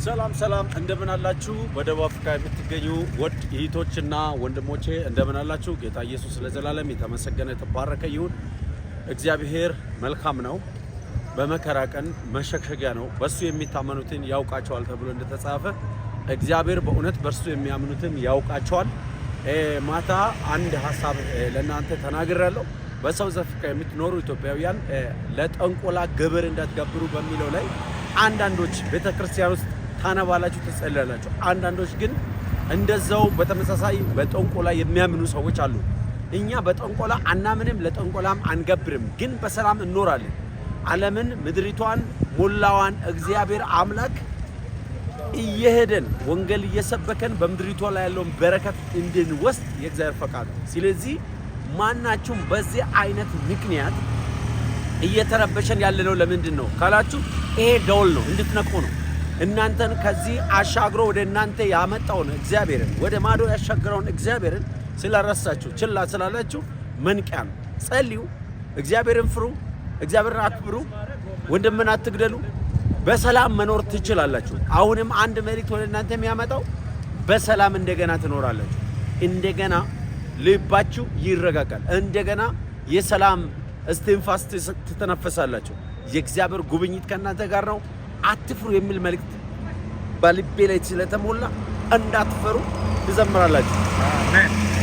ሰላም እንደምን አላችሁ? በደቡብ አፍሪካ የምትገኙ ወድ እህቶችና ወንድሞቼ እንደምን አላችሁ? ጌታ ኢየሱስ ለዘላለም የተመሰገነ የተባረከ ይሁን። እግዚአብሔር መልካም ነው። በመከራ ቀን መሸሸጊያ ነው። በሱ የሚታመኑትን ያውቃቸዋል ተብሎ እንደተጻፈ እግዚአብሔር በእውነት በሱ የሚያምኑትን ያውቃቸዋል። ማታ አንድ ሐሳብ ለእናንተ ተናግሬያለሁ። በሳውዝ አፍሪካ የምትኖሩ ኢትዮጵያውያን ለጠንቆላ ግብር እንዳትገብሩ በሚለው ላይ አንዳንዶች ቤተክርስቲያን ውስጥ ታነባላችሁ ተጸልያላችሁ። አንዳንዶች ግን እንደዛው በተመሳሳይ በጠንቆላ የሚያምኑ ሰዎች አሉ። እኛ በጠንቆላ አናምንም፣ ለጠንቆላም አንገብርም፣ ግን በሰላም እንኖራለን። ዓለምን ምድሪቷን ሞላዋን እግዚአብሔር አምላክ እየሄደን ወንጌል እየሰበከን በምድሪቷ ላይ ያለውን በረከት እንድንወስድ የእግዚአብሔር ፈቃድ ነው። ስለዚህ ማናችሁም በዚህ አይነት ምክንያት እየተረበሸን ያለነው ለምንድን ነው ካላችሁ ይሄ ደውል ነው፣ እንድትነቁ ነው። እናንተን ከዚህ አሻግሮ ወደ እናንተ ያመጣውን እግዚአብሔርን ወደ ማዶ ያሻገረውን እግዚአብሔርን ስለረሳችሁ ችላ ስላላችሁ መንቂያ ነው። ጸልዩ፣ እግዚአብሔርን ፍሩ፣ እግዚአብሔርን አክብሩ፣ ወንድምን አትግደሉ፣ በሰላም መኖር ትችላላችሁ። አሁንም አንድ መልእክት ወደ እናንተ የሚያመጣው በሰላም እንደገና ትኖራላችሁ። እንደገና ልባችሁ ይረጋጋል። እንደገና የሰላም እስትንፋስ ትተነፈሳላችሁ። የእግዚአብሔር ጉብኝት ከእናንተ ጋር ነው። አትፍሩ የሚል መልእክት በልቤ ላይ ስለተሞላ እንዳትፈሩ ትዘምራላችሁ። አሜን።